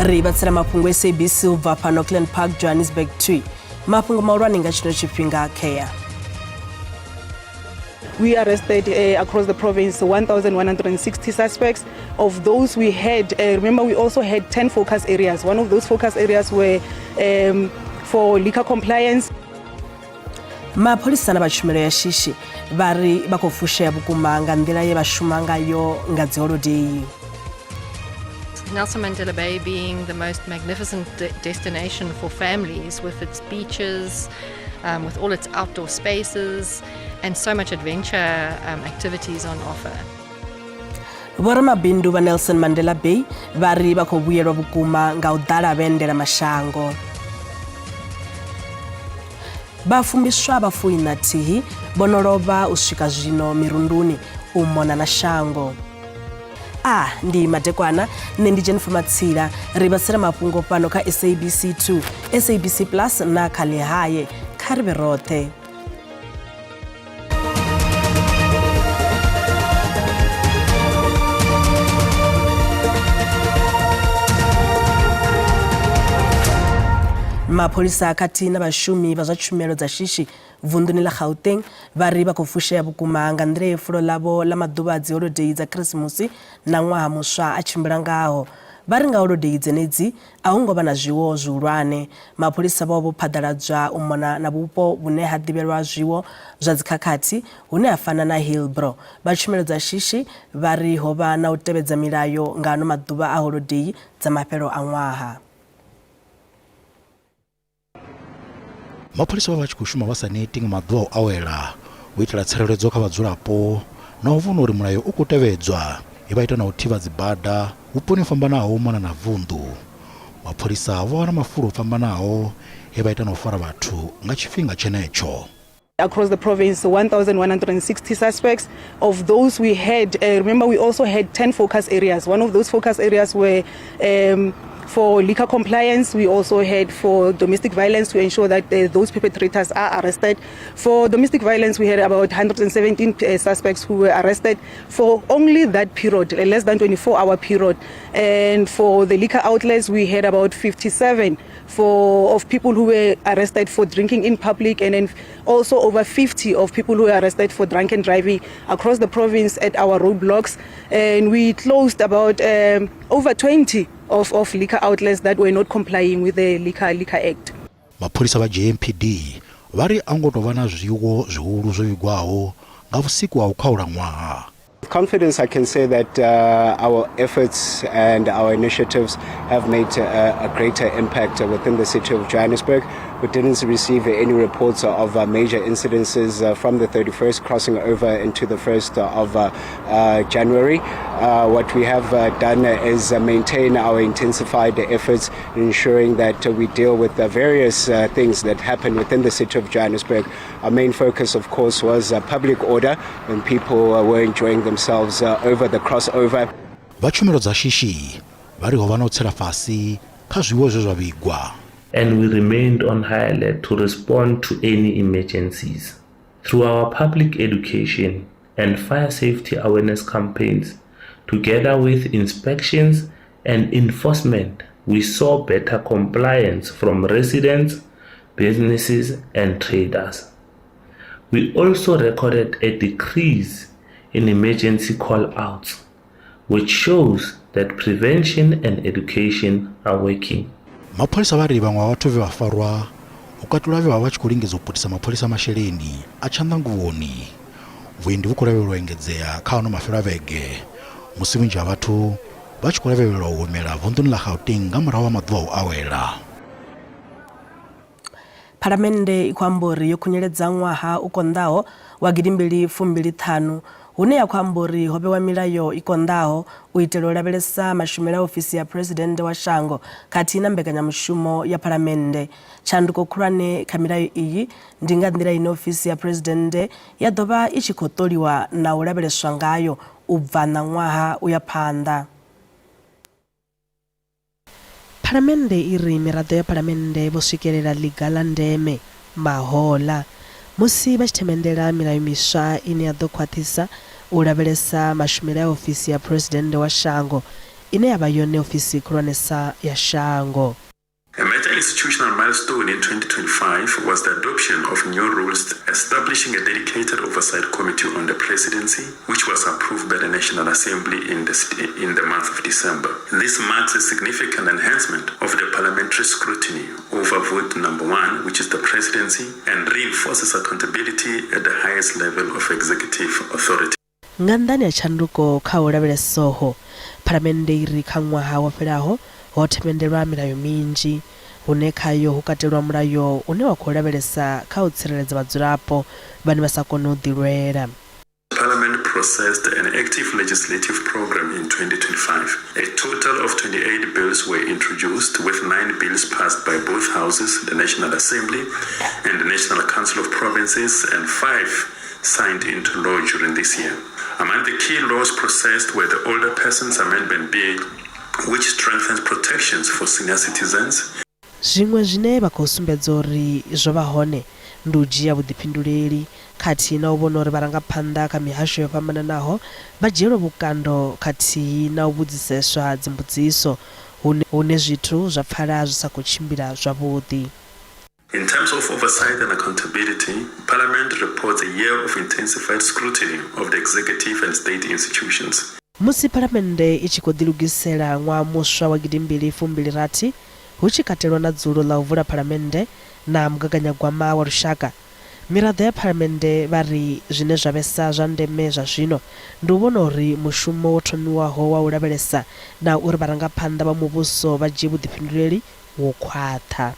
vari vatsira mafhungo SABC ubva pano Auckland Park Johannesburg 2 mafhungo mahulwane nga chino chifhinga kea. We arrested across the province 1,160 suspects. Of those we had, remember we also had 10 focus areas. One of those focus areas were for liquor compliance. Mapolisa na bachumelo ya shishi vari bakofusha vukuma nga ndila ye bashuma ngayo nga dzi holiday. Nelson Mandela Bay being the most magnificent destination for families with its beaches, with all its outdoor spaces and so much adventure activities on offer. Varamabindu va Nelson Mandela Bay vari bakobuyelwa vukuma nga udala vendela mashango. Bafumbiswa bafuyi na tihi bonolova uswika zvino mirunduni umona na shango. Ndi madekwana nendi Jennifer Matsira ribasira mafhungo pano ka SABC 2 SABC Plus na khale haye kharibe rothe. Mapolisa akati na bashumi bazachumelo za shishi vunduni la Gauteng vari bakofusha vukuma nga ndire fulo lavo la maduva dzi holiday za Christmas na ṅwaha muswa a tshimbila ngaho. Vari nga holiday dzenedzi ahungo vha na zwiwo zwihulwane. Mapolisa vho phadaladzwa umona na vhupo vhune ha ḓivhelwa zwiwo zwa dzikhakhathi hune afana na Hillbrow. Vhatshumelo dza shishi vari hovha na u tevhedza milayo nga ano maduva a holiday dza mafhelo a ṅwaha. Mapolisa vha tshi khou shuma vha sa neti nga maḓuvha a awela u itela tsireledzo kha vhadzulapo na u vhona uri mulayo u khou tevhedzwa vha ita na u thivha dzibada vhuponi fhambanaho u mona na vunḓu. Mapolisa vho wana mafulo fhambanaho vha ita na u fara vhathu nga tshifhinga tshenetsho. Across the province 1,160 suspects. Of those we had, remember we also had 10 focus areas. One of those focus areas were for liquor compliance. We also had for domestic violence to ensure that those perpetrators are arrested. For domestic violence, we had about 117 suspects who were arrested for only that period, a less than 24-hour period. And for the liquor outlets, we had about 57 of people who were arrested for drinking in public, and then also over 50 of people who were arrested for drunken driving across the province at our roadblocks. And we closed about over 20 of liquor outlets that were not complying with the Liquor Act. Mapolisa va JMPD vari angotovha na zwiwo zwihulu zwo vigwaho nga vhusiku ha u khaula ṅwaha. With confidence, I can say that our efforts and our initiatives have made a greater impact within the city of Johannesburg. We didn't receive any reports of major incidences from the 31st crossing over into the 1st of January. What we have done is maintain our intensified efforts in ensuring that we deal with the various things that happen within the city of Johannesburg. Our main focus, of course, was public order when people were enjoying themselves over the crossover. Vhatshumelo dza shishi vari hovha na u tsela fasi kha zwiwo zwe zwa vigwa. And we remained on high alert to respond to any emergencies. Through our public education and fire safety awareness campaigns, together with inspections and enforcement, we saw better compliance from residents, businesses and traders. We also recorded a decrease in emergency call-outs, which shows that prevention and education are working. Mapolisa vari vamwe vhathu ve vafarwa ukatula ve vha tshi khou lingedza u putisa mapolisa masheleni a tshanḓanguvhoni. Vhuendi vhu khou lavhelelwa u engedzea kha ano mafhelo a vhege musi vhunzhi ha vhathu vha tshi khou lavhelelwa u humela vunḓuni ḽa Gauteng nga murahu ha maḓuvha a u awela. Parliamentary i khou amba uri yo khunyeledza ṅwaha u konḓaho wa 2025 hune ya khou amba uri ho vhewa milayo i konḓaho u itela u lavhelesa mashumele a ofisi ya president wa shango khathihi na mbekanyamushumo ya Parliamentary. Tshanduko khulwane kha milayo iyi ndi nga nḓila ine ofisi ya president ya ḓovha i tshi khou ṱoliwa na u lavheleswa ngayo u bva na ṅwaha u ya phanḓa. Parliamentary i ri miraḓo ya Parliamentary vho swikelela ḽiga ḽa ndeme mahoḽa musi vha tshi themendela milayo miswa ine ya ḓo khwaṱhisa u lavhelesa mashumele a ofisi ya president wa shango ine yavha yone ofisi khulwanesa ya shango. A major institutional milestone in 2025 was the adoption of new rules establishing a dedicated oversight committee on the presidency, which was approved by the National Assembly in the month of December. This marks a significant enhancement of the parliamentary scrutiny over vote number 1, which is the presidency, and reinforces accountability at the highest level of executive authority. Ngandani ya chanduko kha u lavhelesaho Parliamentary iri kha ṅwaha wo fhelaho ho themendelwa milayo minzhi hune khayo hu katelwa mulayo une wa khou lavhelesa kha u tsireledza vhadzulapo vhane vha sa kone u ḓilwela. Parliament processed an active legislative program in 2025. A total of 28 bills were introduced, with 9 bills passed by both houses, the National Assembly and the National Council of Provinces, and 5 signed into law during this year. Among the key laws processed were the Older Persons Amendment Bill, which strengthens protections for senior citizens. Zwiṅwe zwine vha khou sumbedza uri zwo vha hone ndi u dzhia vhuḓifhinduleli khathihi na u vhona uri vharangaphanḓa kha mihasho yo fhambananaho vha dzhielwe vhukando khathihi na u vhudziseswa dzimbudziso hune zwithu zwa pfala zwi sa khou tshimbila zwavhuḓi. In terms of oversight and accountability, Parliament reports a year of intensified scrutiny of the executive and state institutions. Musi Parliamente i tshi khou ḓilugisela ṅwaha muswa wa 2026 hu tshi katelwa na dzulo ḽa u vula Parliamente na mugaganyagwama wa lushaka, miraḓo ya Parliamente vha ri zwine zwa vhesa zwa ndeme zwa zwino ndi u vhona uri mushumo wo thomiwaho wa u lavhelesa na uri vharangaphanḓa vha muvhuso vha dzhie vhuḓifhinduleli wo khwaṱha.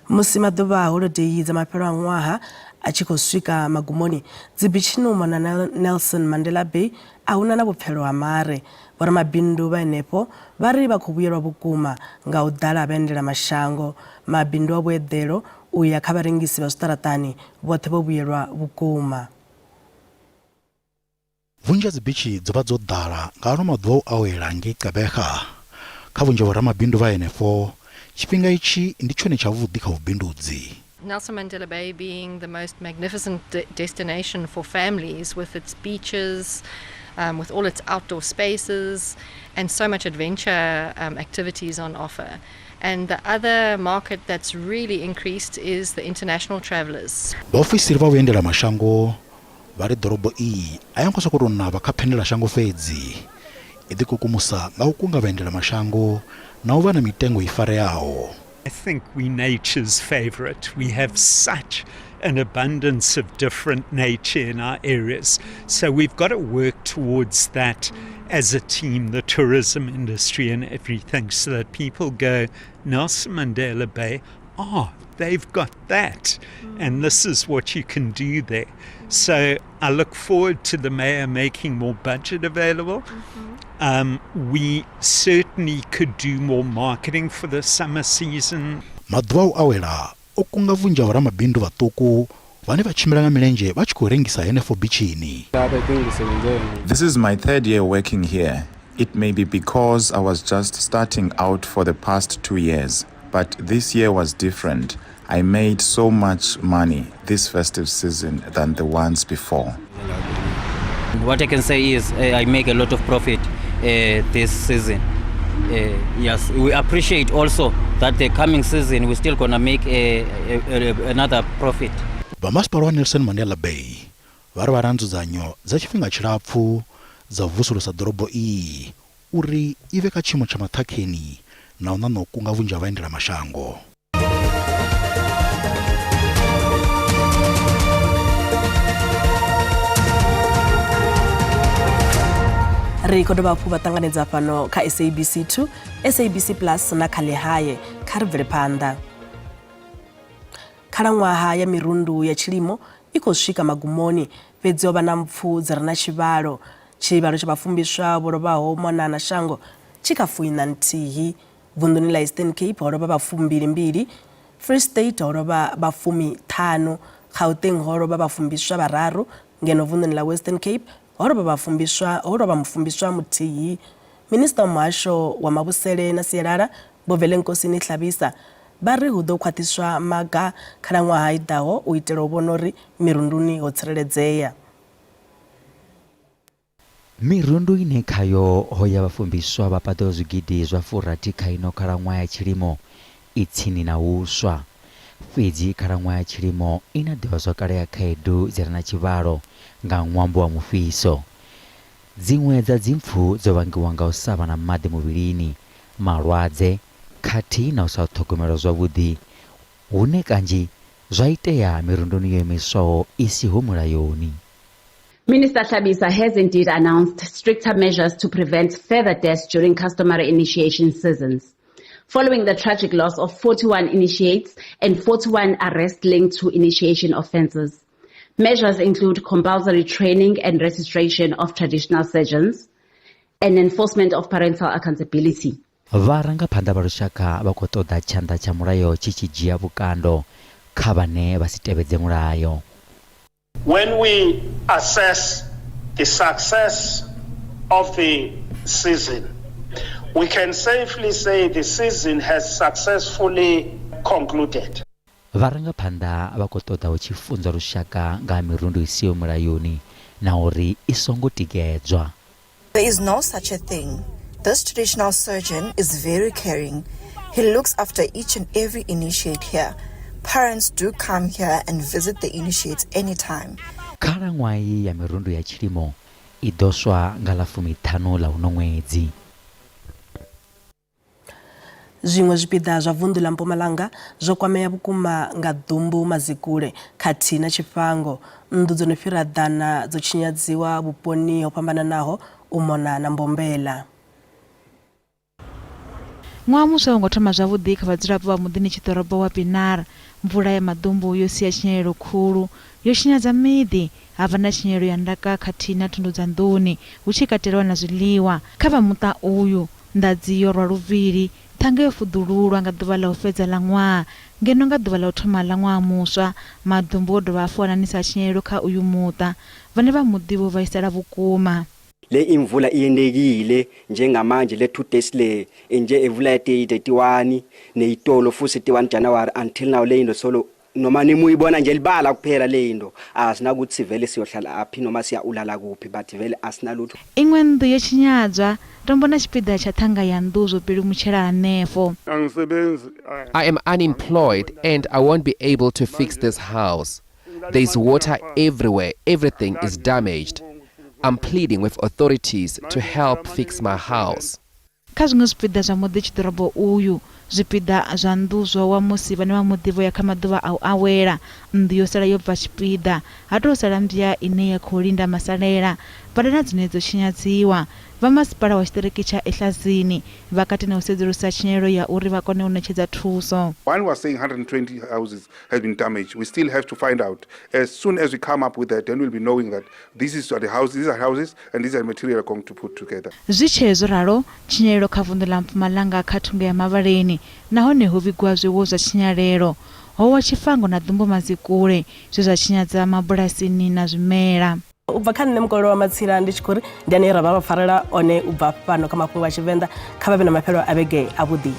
Musi maḓuvha a holiday dza mafhelo a ṅwaha a tshi khou swika magumoni, dzibitshini u mona na Nelson Mandela Bay a huna na vhupfelo ha mare. Vhoramabindu vha henefho vha ri vha khou vhuyelwa vhukuma nga u ḓala vhaendela mashango. Mabindu a vhueḓelo u ya kha vharengisi vha zwiṱaraṱani vhoṱhe vho vhuyelwa vhukuma. Vhunzhi ha dzibitshi dzo vha dzo ḓala nga ano maḓuvha u awela ngei Gqeberha. Kha vhunzhi ha vhoramabindu vha henefho tshifhinga itshi ndi tshone tshavhuḓi kha vhubindudzi. Nelson Mandela Bay being the most magnificent destination for families, with its beaches, with all its outdoor spaces, and so much adventure activities on offer. And the other market that's really increased is the international travelers. Vaofisiri va vhuendela mashango va ri ḓorobo iyi a yango sokou na vha kha phenela shango fhedzi i ḓikukumusa nga u kunga vhaendela mashango na u vha na mitengo i fareaho. I think we're nature's favourite. We have such an abundance of different nature in our areas. So we've got to work towards that as a team, the tourism industry and everything, so that people go, Nelson Mandela Bay, they've got that. And this is what you can do there. So I look forward to the mayor making more budget available. We certainly could do more marketing for the summer season. Maḓuvha u awela o kunga vhunzhi ha vhoramabindu vhaṱuku vhane vha tshimbila nga milenzhe vha tshi khou rengisa henefho bitshini. This is my 3rd year working here. It may be because I was just starting out for the past 2 years, but this year was different. I made so much money this festive season than the ones before. What I can say is I make a lot of profit this season. Yes, we appreciate also that the coming season we're still gonna make another profit. Vamasipala wa Nelson Mandela Bay va ri varandzuzanyo dza tshifhinga tshilapfu dza vusulusa ḓorobo iyi uri i vhe kha tshimo tsha maṱhakheni na u ṋaṋa u kunga vhunzhi ha vhaendela mashango. Ri khou dovha hafhu vha ṱanganedza fhano kha SABC 2, SABC Plus na kha Ḽihaye. Kha ri bvele phanḓa. Khalaṅwaha ya mirundu ya tshilimo i khou swika magumoni, fhedzi ho vha na mpfu dzi re na tshivhalo. Tshivhalo tsha vhafumbiswa vho lovhaho mona na shango tshi kha 49. Vunḓuni ḽa Eastern Cape ho lovha vhafumbili, Free State ho lovha vhafumi-5, Gauteng ho lovha vhafumbiswa vhararu, ngeno vunḓuni ḽa Western Cape ho lovha mufumbiswa muthihi. Minista wa muhasho wa mavhusele na sialala Vho Nkosini Tlhabisa vha ri hu ḓo khwaṱhiswa maga khalaṅwaha i ḓaho u itela u vhona uri mirunduni ho tsireledzea. mirundu ine khayo hoya vafumbiswa vha paḓaho zwigidi zwa 40 kha ino khalaṅwaha ya tshilimo i tsini na uswa. Fhedzi khalaṅwaha ya tshilimo i na ḓivhazwakale ya khaedu dzi re na tshivhalo nga ṅwambo wa mufhiso. Dziṅwe dza dzimpfu dzo vangiwa nga u sa vha na maḓi muvhilini, malwadze khathihi na u sa ṱhogomelwa zwavhuḓi, hune kanzhi zwa itea mirunduni yo imiswaho i siho mulayoni. Minister Hlabisa has indeed announced stricter measures to prevent further deaths during customary initiation seasons, following the tragic loss of 41 initiates and 41 arrests linked to initiation offences. Measures include compulsory training and registration of traditional surgeons and enforcement of parental accountability. Varangaphanḓa vha lushaka vha khou ṱoḓa tshanḓa tsha mulayo tshi tshi dzhia vhukando kha vhane vha si tevhedze mulayo. When we assess the success of the season, we can safely say the season has successfully concluded. Varangaphanḓa vha khou ṱoḓa u tshi funza lushaka nga mirundu i siho mulayoni na uri i songo tikedzwa. There is no such a thing. This traditional surgeon is very caring. He looks after each and every initiate here. Parents do come here and visit the initiates anytime. Khalaṅwaha ya mirundu ya tshilimo i ḓo swa nga ḽa 15 ḽa uno ṅwedzi. Zwiṅwe zwipiḓa zwa vunḓu ḽa Mpumalanga zwo kwamea vhukuma nga ḓumbu mazikule khathihi na tshifhango. Nnḓu dzo no fhira ḓana dzo tshinyadziwa vhuponi ho fhambananaho u mona na Mbombela. Ṅwaha muswa ngo thoma zwavhuḓi kha vhadzulapo vha muḓini tshiḓorobo wa Pinara. Mvula ya maḓumbu yo sia tshinyalelo khulu, yo tshinyadza miḓi, havha na tshinyalelo ya ndaka khathihi na thundu dza nḓuni, hu tshi katelwa na zwiḽiwa. Kha vha muṱa uyu, nḓadzi yo rwa luvhili, ṱhanga yo fuḓululwa nga ḓuvha ḽa u fhedza ḽa ṅwaha, ngeno nga ḓuvha ḽa u thoma ḽa ṅwaha muswa, maḓumbu o dovha hafhu a nanisa tshinyalelo kha uyu muṱa, vhane vha muḓi vho vhaisala vhukuma. Le imvula iyendekile njengamanje le 2 days le nje evula ya 31 neitolo futhi 31 January until now le into solo noma nimuyibona nje libala kuphela le into asina ukuthi sivele siyohlala aphi noma siya ulala kuphi but vele asina lutho. Iṅwe nnḓu yo tshinyadzwa tombona tshipiḓa tsha ṱhanga ya nnḓu zwo pilumutshela hanefo. I am unemployed and I won't be able to fix this house. There is water everywhere. Everything is damaged. I'm pleading with authorities to help fix my house. Kha zwiṅwe zwipiḓa zwa muḓi tshiḓorobo uyu, zwipiḓa zwa nnḓu zwo wa musi vhane vha muḓi vho ya kha maḓuvha a u awela, nnḓu yo sala yo bva tshipiḓa, ha tou sala mmbya ine ya khou linda masalela, badani dzine dzo tshinyadziwa. Vha masipala wa tshiṱiriki tsha Ehlazini vha kati na u sedzulusa tshinyalelo ya uri vha kone u ṋetshedza thuso. One was saying 120 houses has been damaged. We still have to find out. As soon as we come up with that, then we'll be knowing that these are houses and these are material going to put together. Zwi tshe zwo ralo, tshinyalelo kha vunḓu ḽa Mpumalanga kha thungo ya Mavaleni, nahone ho vhigwa zwiwo zwa tshinyalelo. Ho wa tshifhango na ḓumbu mazikule, zwe zwa tshinyadza mabulasini na zwimela. Ubva kha nṋe mukololo wa Matsila ndi tshi khori ndi ane ra vha farela one ubva fhano kha mafhungo a Tshivenda kha vha vhe na mafhelo a vhege a vhuḓi.